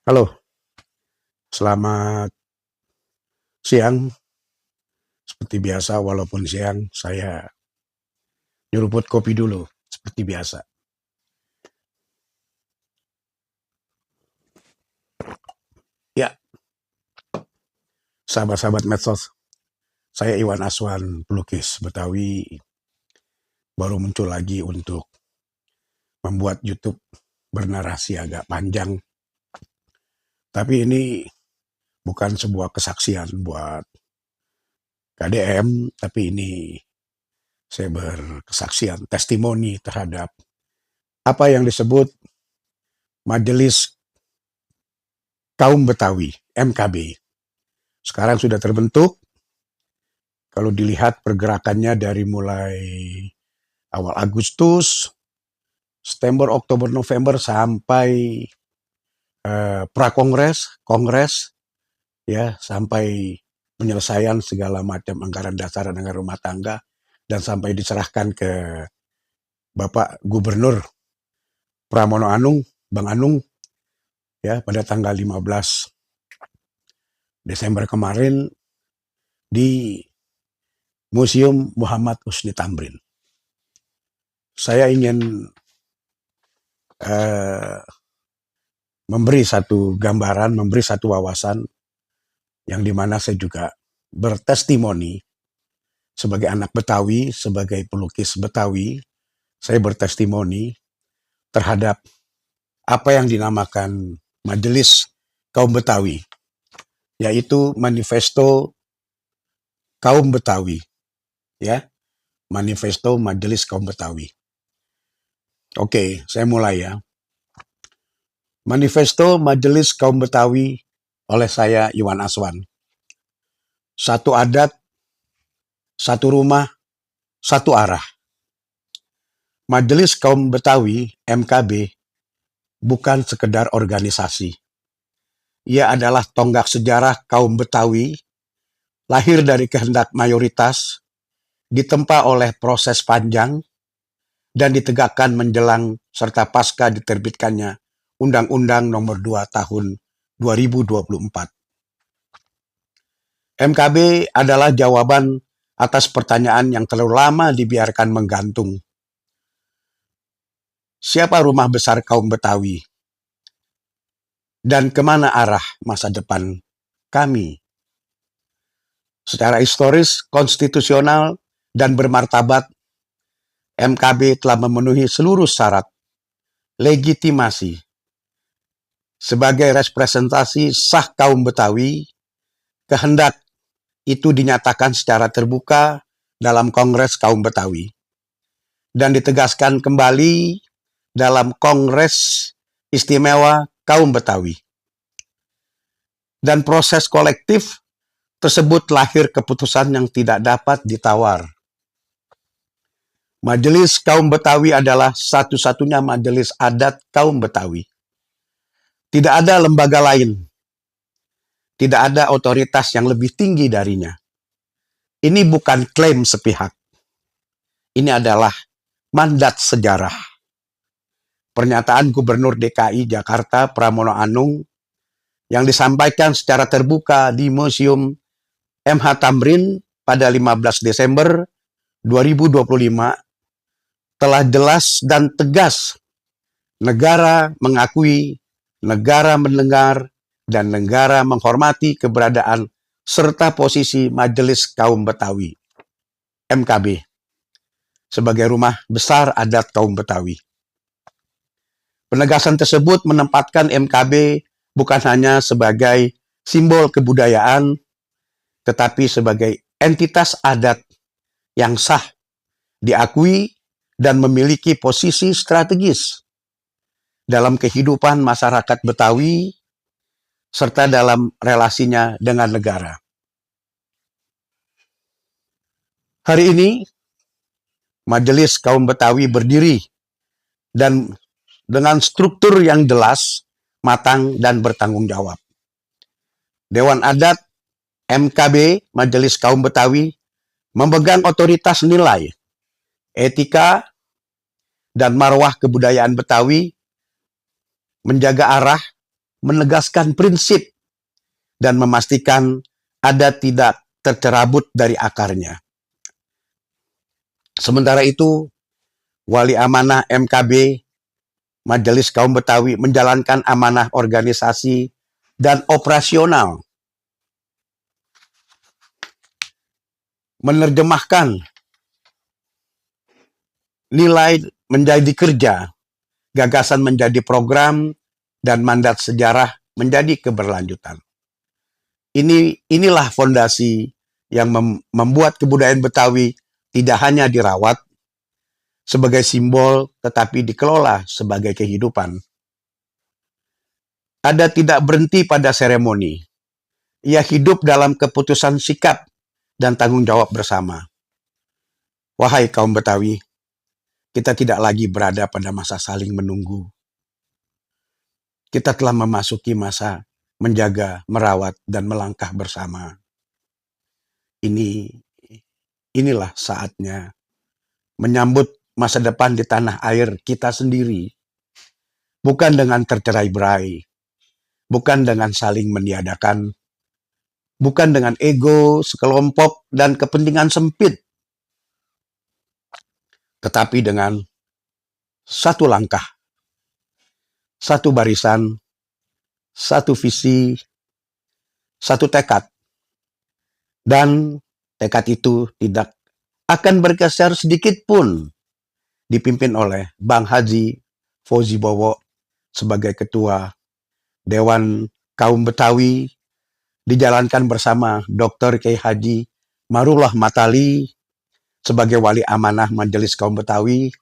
Halo, selamat siang. Seperti biasa, walaupun siang, saya nyeruput kopi dulu, seperti biasa. Ya, sahabat-sahabat medsos, saya Iwan Aswan, pelukis Betawi, baru muncul lagi untuk membuat YouTube bernarasi agak panjang. Tapi ini bukan sebuah kesaksian buat KDM, tapi ini saya berkesaksian, testimoni terhadap apa yang disebut Majelis Kaum Betawi, MKB. Sekarang sudah terbentuk. Kalau dilihat pergerakannya dari mulai awal Agustus, September, Oktober, November sampai prakongres, kongres, ya sampai penyelesaian segala macam anggaran dasar dan anggaran rumah tangga dan sampai diserahkan ke Bapak Gubernur Pramono Anung, Bang Anung, ya pada tanggal 15 Desember kemarin di Museum Muhammad Husni Tamrin. Saya ingin memberi satu gambaran, memberi satu wawasan yang dimana saya juga bertestimoni sebagai anak Betawi, sebagai pelukis Betawi, saya bertestimoni terhadap apa yang dinamakan Majelis Kaum Betawi, yaitu Manifesto Kaum Betawi, ya, Manifesto Majelis Kaum Betawi. Oke, saya mulai ya. Manifesto Majelis Kaum Betawi oleh saya Iwan Aswan. Satu adat, satu rumah, satu arah. Majelis Kaum Betawi, MKB, bukan sekedar organisasi. Ia adalah tonggak sejarah kaum Betawi, lahir dari kehendak mayoritas, ditempa oleh proses panjang, dan ditegakkan menjelang serta pasca diterbitkannya Undang-Undang Nomor 2 Tahun 2024. MKB adalah jawaban atas pertanyaan yang terlalu lama dibiarkan menggantung. Siapa rumah besar kaum Betawi? Dan kemana arah masa depan kami? Secara historis, konstitusional, dan bermartabat, MKB telah memenuhi seluruh syarat legitimasi sebagai representasi sah kaum Betawi. Kehendak itu dinyatakan secara terbuka dalam Kongres Kaum Betawi dan ditegaskan kembali dalam Kongres Istimewa Kaum Betawi. Dan proses kolektif tersebut lahir keputusan yang tidak dapat ditawar. Majelis Kaum Betawi adalah satu-satunya majelis adat kaum Betawi. Tidak ada lembaga lain. Tidak ada otoritas yang lebih tinggi darinya. Ini bukan klaim sepihak. Ini adalah mandat sejarah. Pernyataan Gubernur DKI Jakarta Pramono Anung yang disampaikan secara terbuka di Museum MH Tamrin pada 15 Desember 2025 telah jelas dan tegas. Negara mengakui, negara mendengar, dan negara menghormati keberadaan serta posisi Majelis Kaum Betawi, MKB, sebagai rumah besar adat kaum Betawi. Penegasan tersebut menempatkan MKB bukan hanya sebagai simbol kebudayaan, tetapi sebagai entitas adat yang sah, diakui, dan memiliki posisi strategis dalam kehidupan masyarakat Betawi serta dalam relasinya dengan negara. Hari ini, Majelis Kaum Betawi berdiri dan dengan struktur yang jelas, matang, dan bertanggung jawab. Dewan Adat MKB, Majelis Kaum Betawi, memegang otoritas nilai, etika, dan marwah kebudayaan Betawi, menjaga arah, menegaskan prinsip, dan memastikan adat tidak tercerabut dari akarnya. Sementara itu, Wali Amanah MKB Majelis Kaum Betawi menjalankan amanah organisasi dan operasional, menerjemahkan nilai menjadi kerja, gagasan menjadi program, dan mandat sejarah menjadi keberlanjutan. Inilah fondasi yang membuat kebudayaan Betawi tidak hanya dirawat sebagai simbol, tetapi dikelola sebagai kehidupan. Adat tidak berhenti pada seremoni. Ia hidup dalam keputusan sikap dan tanggung jawab bersama. Wahai kaum Betawi, kita tidak lagi berada pada masa saling menunggu. Kita telah memasuki masa menjaga, merawat, dan melangkah bersama. Inilah saatnya menyambut masa depan di tanah air kita sendiri. Bukan dengan tercerai-berai, bukan dengan saling meniadakan, bukan dengan ego, sekelompok, dan kepentingan sempit, tetapi dengan satu langkah, satu barisan, satu visi, satu tekad. Dan tekad itu tidak akan bergeser sedikit pun, dipimpin oleh Bang Haji Fauzi Bowo sebagai Ketua Dewan Kaum Betawi, dijalankan bersama Dr. Kiai Haji Marullah Matali sebagai Wali Amanah Majelis Kaum Betawi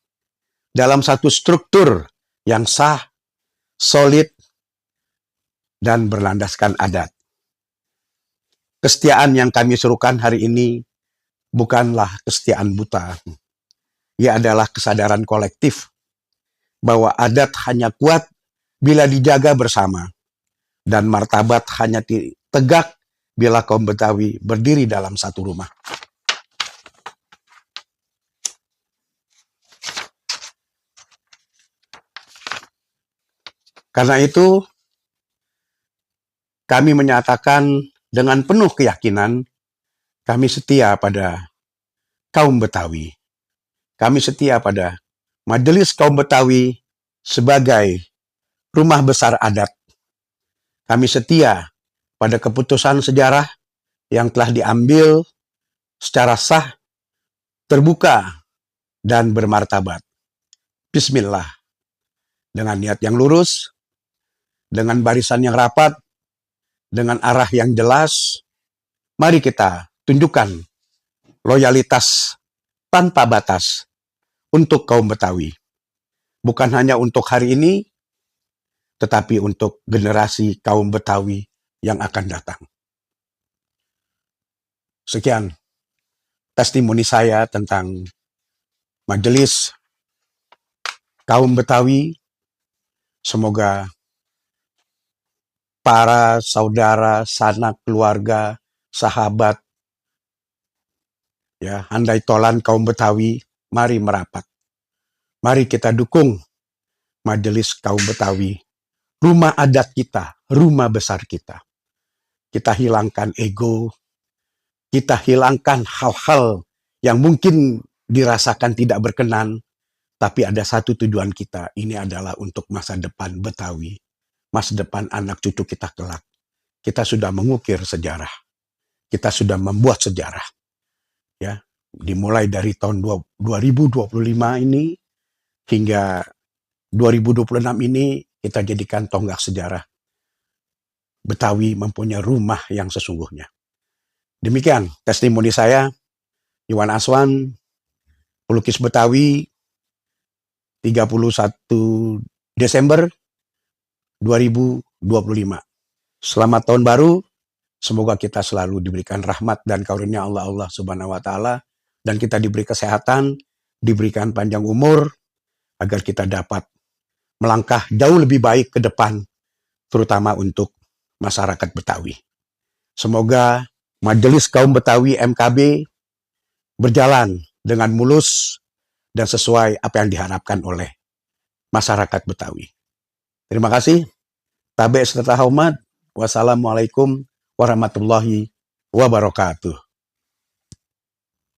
dalam satu struktur yang sah, solid, dan berlandaskan adat. Kesetiaan yang kami serukan hari ini bukanlah kesetiaan buta. Ia adalah kesadaran kolektif bahwa adat hanya kuat bila dijaga bersama, dan martabat hanya tegak bila kaum Betawi berdiri dalam satu rumah. Karena itu, kami menyatakan dengan penuh keyakinan, kami setia pada kaum Betawi. Kami setia pada Majelis Kaum Betawi sebagai rumah besar adat. Kami setia pada keputusan sejarah yang telah diambil secara sah, terbuka, dan bermartabat. Bismillah. Dengan niat yang lurus, dengan barisan yang rapat, dengan arah yang jelas, mari kita tunjukkan loyalitas tanpa batas untuk kaum Betawi. Bukan hanya untuk hari ini, tetapi untuk generasi kaum Betawi yang akan datang. Sekian testimoni saya tentang Majelis Kaum Betawi. Semoga para saudara, sanak keluarga, sahabat, ya, handai tolan kaum Betawi, mari merapat. Mari kita dukung Majelis Kaum Betawi, rumah adat kita, rumah besar kita. Kita hilangkan ego, kita hilangkan hal-hal yang mungkin dirasakan tidak berkenan, tapi ada satu tujuan kita, ini adalah untuk masa depan Betawi, masa depan anak cucu kita kelak. Kita sudah mengukir sejarah, kita sudah membuat sejarah, ya, dimulai dari tahun 2025 ini hingga 2026 ini kita jadikan tonggak sejarah. Betawi mempunyai rumah yang sesungguhnya. Demikian testimoni saya, Iwan Aswan, pelukis Betawi, 31 Desember 2025. Selamat tahun baru, semoga kita selalu diberikan rahmat dan karunia Allah Subhanahu wa Ta'ala, dan kita diberi kesehatan, diberikan panjang umur, agar kita dapat melangkah jauh lebih baik ke depan, terutama untuk masyarakat Betawi. Semoga Majelis Kaum Betawi MKB berjalan dengan mulus dan sesuai apa yang diharapkan oleh masyarakat Betawi. Terima kasih. Tabe serta hormat. Wassalamualaikum warahmatullahi wabarakatuh.